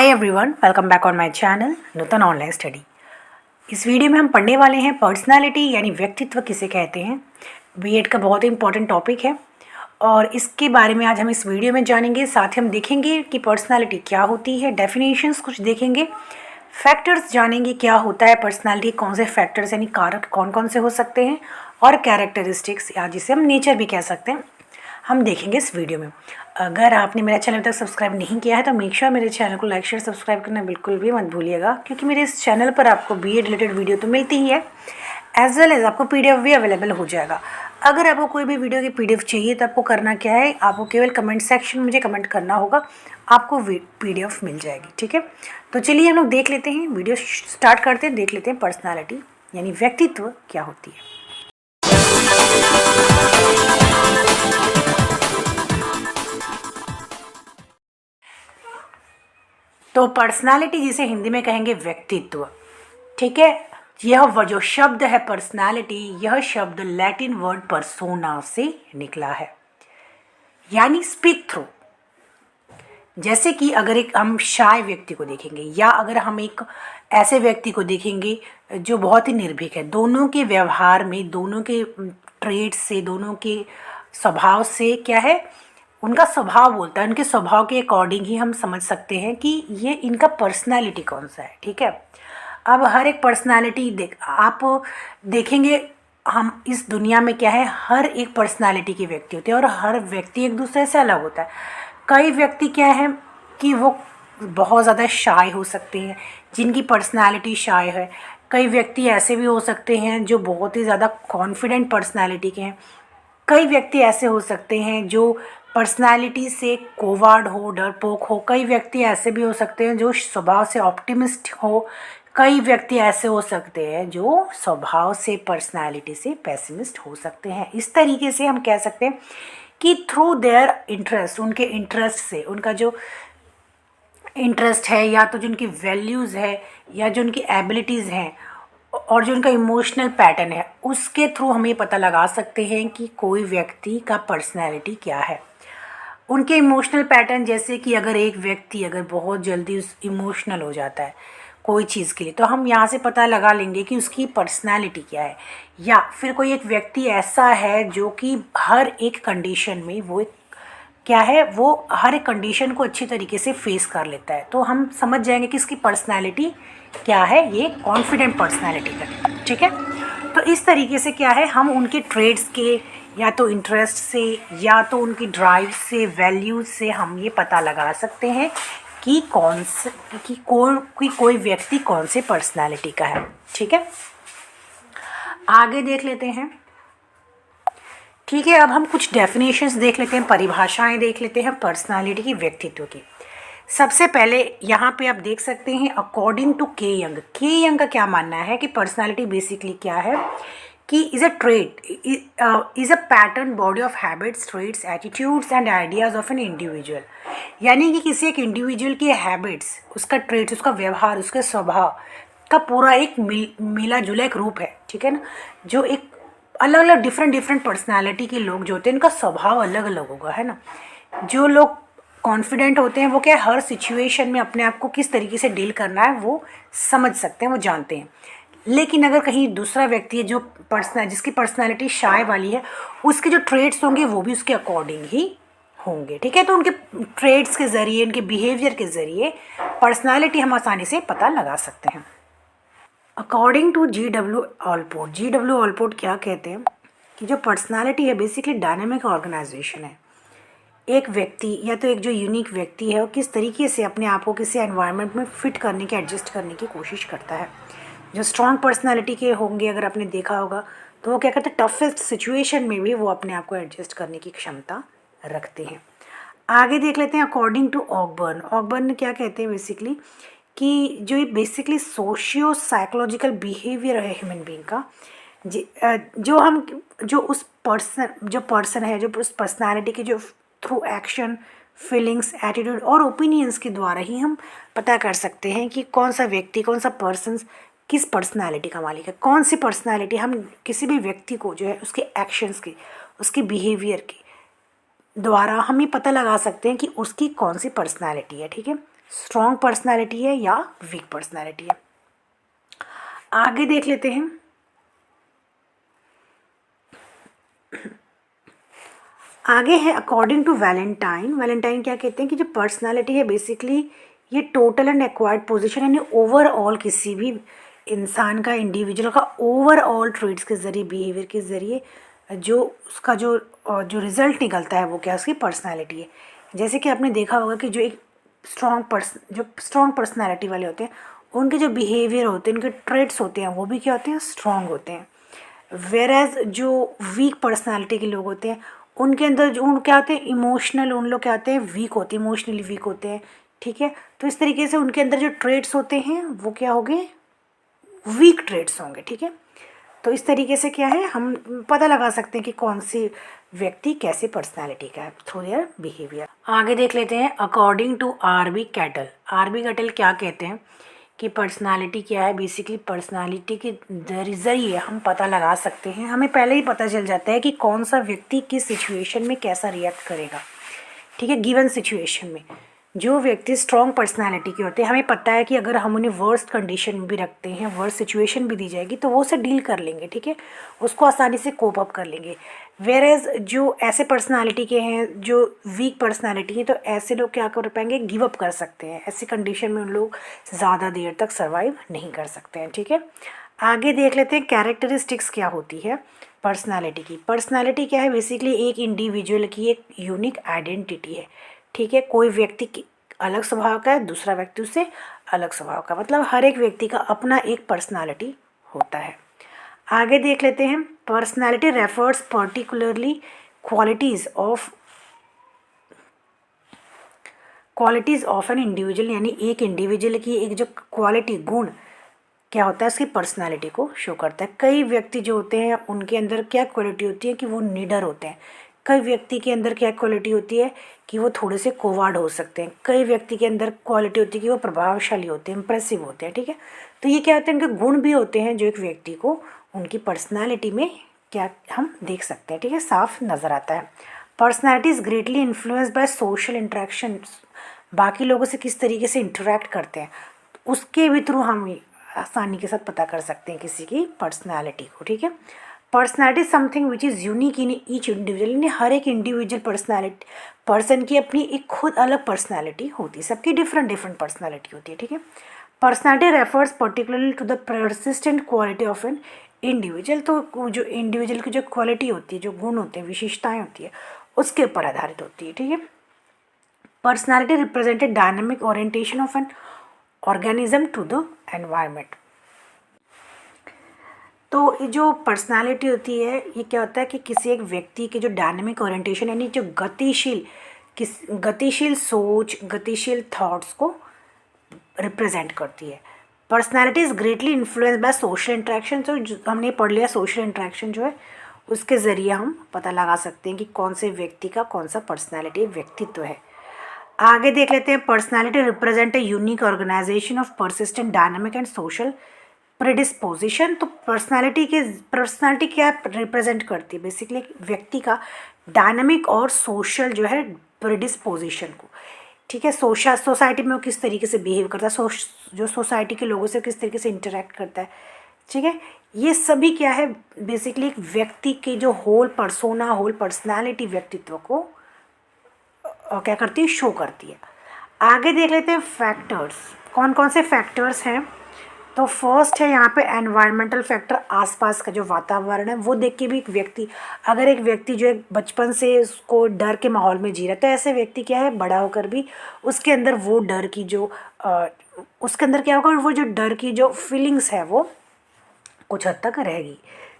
Hi everyone, welcome back on my channel Nutan online study. इस video में हम पढ़ने वाले हैं पर्सनालिटी यानी व्यक्तित्व किसे कहते हैं। बीएड का बहुत ही इंपॉर्टेंट टॉपिक है और इसके बारे में आज हम इस वीडियो में जानेंगे। साथ ही हम देखेंगे कि पर्सनालिटी क्या होती है, डेफिनेशंस कुछ देखेंगे, फैक्टर्स जानेंगे क्या होता है पर्सनालिटी, कौन से फैक्टर्स यानी कारक कौन कौन से हो सकते हैं, और कैरेक्टरिस्टिक्स या जिसे हम नेचर भी कह सकते हैं, हम देखेंगे इस वीडियो में। अगर आपने मेरा चैनल तक सब्सक्राइब नहीं किया है तो मेक श्योर मेरे चैनल को लाइक शेयर सब्सक्राइब करना बिल्कुल भी मत भूलिएगा, क्योंकि मेरे इस चैनल पर आपको बीए रिलेटेड वीडियो तो मिलती ही है, एज वेल एज आपको पीडीएफ भी अवेलेबल हो जाएगा। अगर आपको कोई भी वीडियो की पीडीएफ चाहिए तो आपको करना क्या है, आपको केवल कमेंट सेक्शन में मुझे कमेंट करना होगा, आपको पीडीएफ मिल जाएगी। ठीक है, तो चलिए हम लोग देख लेते हैं, वीडियो स्टार्ट करते हैं, देख लेते हैं पर्सनैलिटी यानी व्यक्तित्व क्या होती है। तो पर्सनालिटी जिसे हिंदी में कहेंगे व्यक्तित्व, ठीक है। यह जो शब्द है पर्सनालिटी, यह शब्द लैटिन वर्ड पर्सोना से निकला है, यानी स्पीक थ्रू। जैसे कि अगर एक हम शाय व्यक्ति को देखेंगे या अगर हम एक ऐसे व्यक्ति को देखेंगे जो बहुत ही निर्भीक है, दोनों के व्यवहार में, दोनों के ट्रेड से, दोनों के स्वभाव से क्या है, उनका स्वभाव बोलता है, उनके स्वभाव के अकॉर्डिंग ही हम समझ सकते हैं कि ये इनका पर्सनालिटी कौन सा है। ठीक है, अब हर एक पर्सनालिटी आप देखेंगे, हम इस दुनिया में क्या है, हर एक पर्सनालिटी के व्यक्ति होते हैं और हर व्यक्ति एक दूसरे से अलग होता है। कई व्यक्ति क्या है कि वो बहुत ज़्यादा शाय हो सकते हैं, जिनकी पर्सनालिटी शाय है। कई व्यक्ति ऐसे भी हो सकते हैं जो बहुत ही ज़्यादा कॉन्फिडेंट पर्सनालिटी के हैं। कई व्यक्ति ऐसे हो सकते हैं जो पर्सनालिटी से कोवार्ड हो, डरपोक हो। कई व्यक्ति ऐसे भी हो सकते हैं जो स्वभाव से ऑप्टिमिस्ट हो। कई व्यक्ति ऐसे हो सकते हैं जो स्वभाव से, पर्सनालिटी से पेसिमिस्ट हो सकते हैं। इस तरीके से हम कह सकते हैं कि थ्रू देयर इंटरेस्ट, उनके इंटरेस्ट से, उनका जो इंटरेस्ट है या तो जो उनकी वैल्यूज़ है या जो उनकी एबिलिटीज़ हैं और जो उनका इमोशनल पैटर्न है, उसके थ्रू हम ये पता लगा सकते हैं कि कोई व्यक्ति का पर्सनैलिटी क्या है। उनके इमोशनल पैटर्न, जैसे कि अगर एक व्यक्ति अगर बहुत जल्दी उस इमोशनल हो जाता है कोई चीज़ के लिए, तो हम यहाँ से पता लगा लेंगे कि उसकी पर्सनैलिटी क्या है। या फिर कोई एक व्यक्ति ऐसा है जो कि हर एक कंडीशन में वो क्या है, वो हर एक कंडीशन को अच्छी तरीके से फेस कर लेता है, तो हम समझ जाएंगे कि इसकी पर्सनैलिटी क्या है, ये कॉन्फिडेंट पर्सनैलिटी है। ठीक है, तो इस तरीके से क्या है, हम उनके ट्रेड्स के या तो इंटरेस्ट से या तो उनकी ड्राइव से, वैल्यूज से हम ये पता लगा सकते हैं कि कोई व्यक्ति कौन से पर्सनैलिटी का है। ठीक है, आगे देख लेते हैं। ठीक है, अब हम कुछ डेफिनेशंस देख लेते हैं, परिभाषाएं देख लेते हैं पर्सनालिटी की, व्यक्तित्व की। सबसे पहले यहाँ पे आप देख सकते हैं अकॉर्डिंग टू के यंग। के यंग का क्या मानना है कि पर्सनालिटी बेसिकली क्या है कि is a trait, is a pattern body of habits, traits, attitudes and ideas of an individual. यानी कि किसी एक इंडिविजुअल की हैबिट्स, उसका ट्रेट्स, उसका व्यवहार, उसके स्वभाव का पूरा एक मिला जुला एक रूप है। ठीक है ना, जो एक अलग अलग डिफरेंट पर्सनालिटी के लोग जो होते हैं, इनका स्वभाव अलग अलग होगा, है ना। जो लोग कॉन्फिडेंट होते हैं वो क्या, हर सिचुएशन में अपने आप को किस तरीके से डील करना है वो समझ सकते हैं, वो जानते हैं। लेकिन अगर कहीं दूसरा व्यक्ति है जो जिसकी पर्सनालिटी शाय वाली है, उसके जो ट्रेड्स होंगे वो भी उसके अकॉर्डिंग ही होंगे। ठीक है, तो उनके ट्रेड्स के ज़रिए, उनके बिहेवियर के ज़रिए पर्सनालिटी हम आसानी से पता लगा सकते हैं। According to G W. Allport, G W. Allport क्या कहते हैं कि जो पर्सनालिटी है बेसिकली डायनामिक ऑर्गेनाइजेशन है। एक व्यक्ति या तो एक जो यूनिक व्यक्ति है वो किस तरीके से अपने आप को किसी एनवायरनमेंट में फिट करने के, एडजस्ट करने की कोशिश करता है। जो स्ट्रॉन्ग पर्सनालिटी के होंगे, अगर आपने देखा होगा, तो वो क्या करते हैं, टफेस्ट सिचुएशन में भी वो अपने आप को एडजस्ट करने की क्षमता रखते हैं। आगे देख लेते हैं अकॉर्डिंग टू ऑकबर्न। ऑकबर्न क्या कहते हैं बेसिकली कि जो ये बेसिकली सोशियो साइकोलॉजिकल बिहेवियर है ह्यूमन बीइंग का, जो उस पर्सन है, जो उस पर्सनालिटी के जो थ्रू एक्शन, फीलिंग्स, एटीट्यूड और ओपिनियंस के द्वारा ही हम पता कर सकते हैं कि कौन सा व्यक्ति, कौन सा पर्सन किस पर्सनालिटी का मालिक है। कौन सी पर्सनालिटी, हम किसी भी व्यक्ति को जो है उसके एक्शंस की, उसके बिहेवियर की द्वारा हम ये पता लगा सकते हैं कि उसकी कौन सी पर्सनालिटी है। ठीक है, स्ट्रॉन्ग पर्सनालिटी है या वीक पर्सनालिटी है। आगे देख लेते हैं। आगे है अकॉर्डिंग टू वैलेंटाइन। वैलेंटाइन क्या कहते हैं कि जो पर्सनालिटी है बेसिकली ये टोटल एंड एक्वायर्ड पोजीशन, यानी ओवरऑल किसी भी इंसान का, इंडिविजुअल का ओवरऑल ट्रेड्स के ज़रिए, बिहेवियर के ज़रिए जो उसका जो रिजल्ट निकलता है वो क्या उसकी पर्सनालिटी है। जैसे कि आपने देखा होगा कि जो स्ट्रॉन्ग पर्सनालिटी वाले होते हैं उनके जो बिहेवियर होते हैं, उनके ट्रेड्स होते हैं वो भी क्या होते हैं, स्ट्रॉन्ग होते हैं। वेरएज जो वीक पर्सनालिटी के लोग होते हैं उनके अंदर जो उन क्या होते हैं, इमोशनल, उन लोग क्या होते हैं, वीक होते हैं, इमोशनली वीक होते हैं। ठीक है, तो इस तरीके से उनके अंदर जो ट्रेड्स होते हैं वो क्या होंगे, वीक ट्रेड्स होंगे। ठीक है, तो इस तरीके से क्या है हम पता लगा सकते हैं कि कौन सी व्यक्ति कैसे पर्सनालिटी का है थ्रू देयर बिहेवियर। आगे देख लेते हैं according to R B Cattell. R B Cattell क्या कहते हैं कि पर्सनालिटी क्या है। बेसिकली पर्सनालिटी के ज़रिए हम पता लगा सकते हैं, हमें पहले ही पता चल जाता है कि कौन सा व्यक्ति किस सिचुएशन में कैसा रिएक्ट करेगा। ठीक है, गिवन सिचुएशन में जो व्यक्ति स्ट्रॉन्ग पर्सनालिटी के होते हैं हमें पता है कि अगर हम उन्हें वर्स्ट कंडीशन में भी रखते हैं, वर्स्ट सिचुएशन भी दी जाएगी तो वो उसे डील कर लेंगे। ठीक है, उसको आसानी से कोप अप कर लेंगे। वेरएज जो ऐसे पर्सनालिटी के हैं जो वीक पर्सनालिटी है, तो ऐसे लोग क्या कर पाएंगे, गिव अप कर सकते हैं। ऐसी कंडीशन में उन लोग ज़्यादा देर तक सर्वाइव नहीं कर सकते हैं। ठीक है, आगे देख लेते हैं कैरेक्टरिस्टिक्स क्या होती है पर्सनालिटी की। पर्सनालिटी क्या है, बेसिकली एक इंडिविजुअल की एक यूनिक आइडेंटिटी है। ठीक है, कोई व्यक्ति की अलग स्वभाव का है, दूसरा व्यक्ति उससे अलग स्वभाव का, मतलब हर एक व्यक्ति का अपना एक पर्सनालिटी होता है। आगे देख लेते हैं personality refers particularly qualities of an individual, यानी एक इंडिविजुअल की एक जो क्वालिटी, गुण क्या होता है उसकी पर्सनालिटी को शो करता है। कई व्यक्ति जो होते हैं उनके अंदर क्या क्वालिटी होती है कि वो निडर होते हैं। कई व्यक्ति के अंदर क्या क्वालिटी होती है कि वो थोड़े से कोवार्ड हो सकते हैं। कई व्यक्ति के अंदर क्वालिटी होती है कि वो प्रभावशाली होते हैं, इंप्रेसिव होते हैं। ठीक है, तो ये क्या होते हैं, इनके गुण भी होते हैं जो एक व्यक्ति को उनकी पर्सनालिटी में क्या हम देख सकते हैं। ठीक है, साफ नज़र आता है। Personality is greatly influenced by social interaction. बाकी लोगों से किस तरीके से इंटरेक्ट करते हैं उसके भी थ्रू हम आसानी के साथ पता कर सकते हैं किसी की पर्सनालिटी को। ठीक है, personality something which is unique in each individual, यानी हर एक इंडिविजुअल पर्सन की अपनी एक खुद अलग पर्सनैलिटी होती है, सबकी डिफरेंट पर्सनैलिटी होती है। ठीक है, personality refers particularly to the persistent quality of an individual. तो जो इंडिविजुअल की जो क्वालिटी होती है, जो गुण होते हैं, विशेषताएँ होती है, उसके ऊपर आधारित होती है। ठीक है, personality represented dynamic orientation of an organism to the environment. तो ये जो पर्सनालिटी होती है ये क्या होता है कि किसी एक व्यक्ति के जो डायनामिक ओरिएंटेशन, यानी जो गतिशील सोच, गतिशील थॉट्स को रिप्रेजेंट करती है। Personality is greatly influence by social interaction. तो हमने पढ़ लिया सोशल इंट्रैक्शन जो है उसके ज़रिए हम पता लगा सकते हैं कि कौन से व्यक्ति का कौन सा पर्सनालिटी व्यक्तित्व है। आगे देख लेते हैं personality represent a unique organization of persistent dynamic and social predisposition. तो पर्सनालिटी क्या रिप्रेजेंट करती है, बेसिकली एक व्यक्ति का डायनामिक और सोशल जो है प्रेडिस्पोजिशन को। ठीक है, सोसाइटी में वो किस तरीके से बिहेव करता है, जो सोसाइटी के लोगों से किस तरीके से इंटरेक्ट करता है। ठीक है, ये सभी क्या है, बेसिकली एक व्यक्ति के जो होल पर्सोना, होल पर्सनालिटी व्यक्तित्व को क्या करती है, शो करती है। आगे देख लेते हैं फैक्टर्स, कौन कौन से फैक्टर्स हैं। तो फर्स्ट है यहाँ पे एनवायरमेंटल फैक्टर, आसपास का जो वातावरण है वो देख के भी एक व्यक्ति, अगर एक व्यक्ति जो है बचपन से उसको डर के माहौल में जी रहा है तो ऐसे व्यक्ति क्या है बड़ा होकर भी उसके अंदर वो डर की जो उसके अंदर क्या होगा, वो जो डर की जो फीलिंग्स है वो कुछ हद तक रहेगी।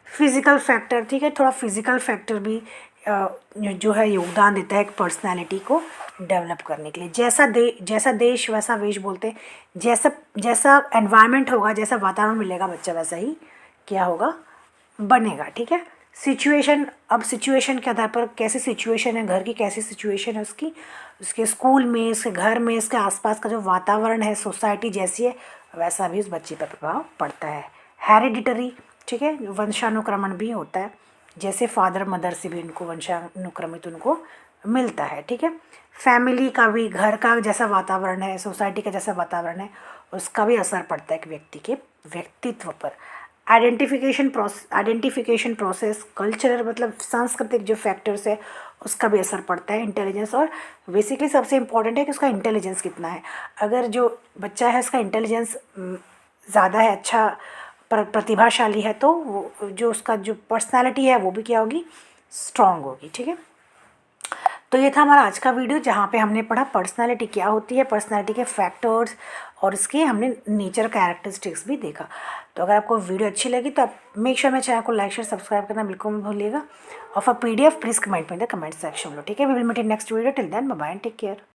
फिज़िकल फैक्टर, ठीक है, थोड़ा फिज़िकल फैक्टर भी जो है योगदान देता है एक पर्सनालिटी को डेवलप करने के लिए। जैसा देश वैसा वेश बोलते हैं, जैसा एनवायरनमेंट होगा, जैसा वातावरण मिलेगा बच्चा वैसा ही क्या होगा, बनेगा। ठीक है, सिचुएशन, अब सिचुएशन के आधार पर कैसी सिचुएशन है, घर की कैसी सिचुएशन है उसकी, उसके स्कूल में, उसके घर में, उसके आसपास का जो वातावरण है, सोसाइटी जैसी है वैसा भी उस बच्चे पर प्रभाव पड़ता है। हेरिडिटरी, ठीक है, वंशानुक्रमण भी होता है, जैसे फादर मदर से भी उनको वंशानुक्रमित उनको मिलता है, ठीक है। फैमिली का भी, घर का जैसा वातावरण है, सोसाइटी का जैसा वातावरण है, उसका भी असर पड़ता है एक व्यक्ति के व्यक्तित्व पर। आइडेंटिफिकेशन प्रोसेस, कल्चरल मतलब सांस्कृतिक जो फैक्टर्स है उसका भी असर पड़ता है। इंटेलिजेंस, और बेसिकली सबसे इम्पॉर्टेंट है कि उसका इंटेलिजेंस कितना है। अगर जो बच्चा है उसका इंटेलिजेंस ज़्यादा है, अच्छा प्रतिभाशाली है, तो वो जो उसका जो पर्सनालिटी है वो भी क्या होगी, स्ट्रांग होगी, ठीक है। तो ये था हमारा आज का वीडियो, जहाँ पे हमने पढ़ा पर्सनालिटी क्या होती है, पर्सनालिटी के फैक्टर्स, और इसके हमने नेचर कैरेक्टरिस्टिक्स भी देखा। तो अगर आपको वीडियो अच्छी लगी तो आप मेक श्योर मेरे चैनल को लाइक शेयर सब्सक्राइब करना बिल्कुल मत भूलिएगा। और फॉर PDF प्लीज़ कमेंट में द कमेंट सेक्शन में, ठीक है। We will meet in next video, till then bye bye and take care.